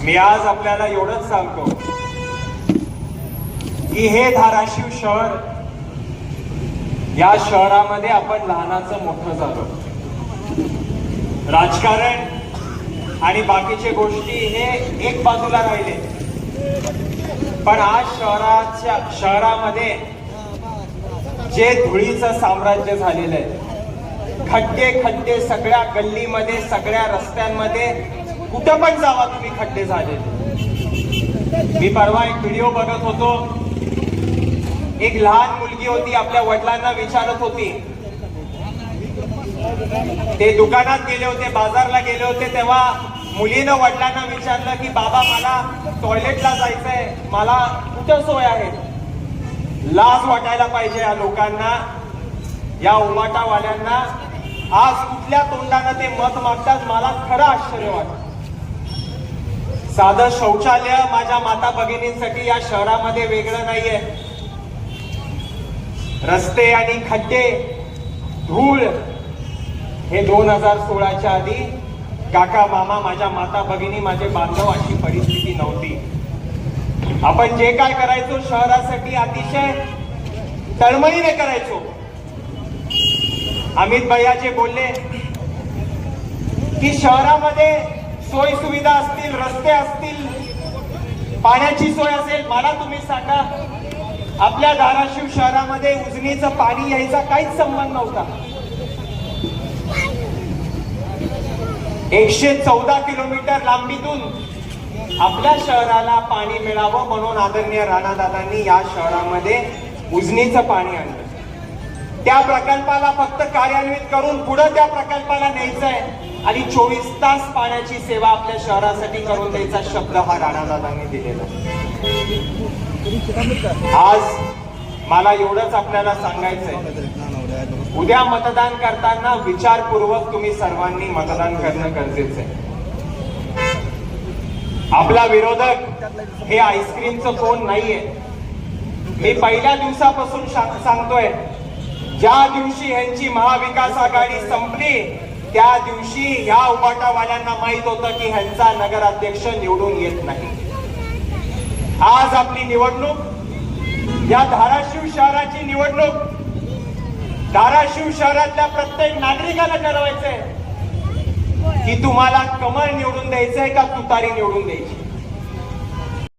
मी आज आपल्याला एवढंच सांगतो की हे धाराशिव शहर, या शहरामध्ये आपण लहानाचं मोठं झालो. राजकारण आणि बाकीचे गोष्टी हे एक बाजूला राहिले, पण आज शहरामध्ये जे धुळीचं साम्राज्य झालेलं आहे, खड्डे सगळ्या गल्लीमध्ये, सगळ्या रस्त्यांमध्ये, कुठं पण जावा तुम्ही खड्डे झालेले. मी परवा एक व्हिडिओ बघत होतो. एक लहान मुलगी होती, आपल्या वडिलांना विचारत होती. ते दुकानात गेले होते, बाजारला गेले होते, तेव्हा मुलीनं वडिलांना विचारलं की बाबा मला टॉयलेटला जायचंय, मला कुठं सोय आहे. लाज वाटायला पाहिजे या लोकांना, या उमाटावाल्यांना. आज कुठल्या तोंडानं ते मत मागतात, मला खरं आश्चर्य वाटतं. साधं शौचालय माझ्या माता भगिनींसाठी या शहरामध्ये वेगळं नाहीये. रस्ते आणि खड्डे, धूळ हे 2016च्या आधी काका मामा, माझ्या माता भगिनी, माझे बांधव अशी परिस्थिती नव्हती. आपण जे काय करायचो शहरासाठी अतिशय तळमळीने करायचो. अमित भैया जे बोलले की शहरामध्ये सोयी सुविधा असतील, रस्ते असतील, पाण्याची सोय असेल. मला तुम्ही सांगा, आपल्या धाराशिव शहरामध्ये उजनीचं पाणी यायचा काहीच संबंध नव्हता. 114 किलोमीटर लांबीतून आपल्या शहराला पाणी मिळावं म्हणून आदरणीय राणादादांनी या शहरामध्ये उजनीचं पाणी आणलं. त्या प्रकल्पाला फक्त कार्यान्वित करून पुढे त्या प्रकल्पाला न्यायचंय आणि 24 तास पाण्याची सेवा आपल्या शहरासाठी करून द्यायचा शब्द हा राणादादांनी दिलेला. आज मला एवढंच आपल्याला सांगायचंय, उद्या मतदान करताना विचारपूर्वक तुम्ही सर्वांनी मतदान करणं गरजेचं आहे. आपला विरोधक हे आईस्क्रीमचं कोण नाहीये. मी पहिल्या दिवसापासून सांगतोय, ज्या दिवशी ह्यांची महाविकास आघाडी संपली त्या दिवशी या उबाटावाल्यांना माहित होतं की ह्यांचा नगराध्यक्ष निवडून येत नाही. आज आपली निवडणूक, या धाराशिव शहराची निवडणूक, धाराशिव शहरातल्या प्रत्येक नागरिकाला ठरवायचंय की तुम्हाला कमळ निवडून द्यायचंय का तुतारी निवडून द्यायची.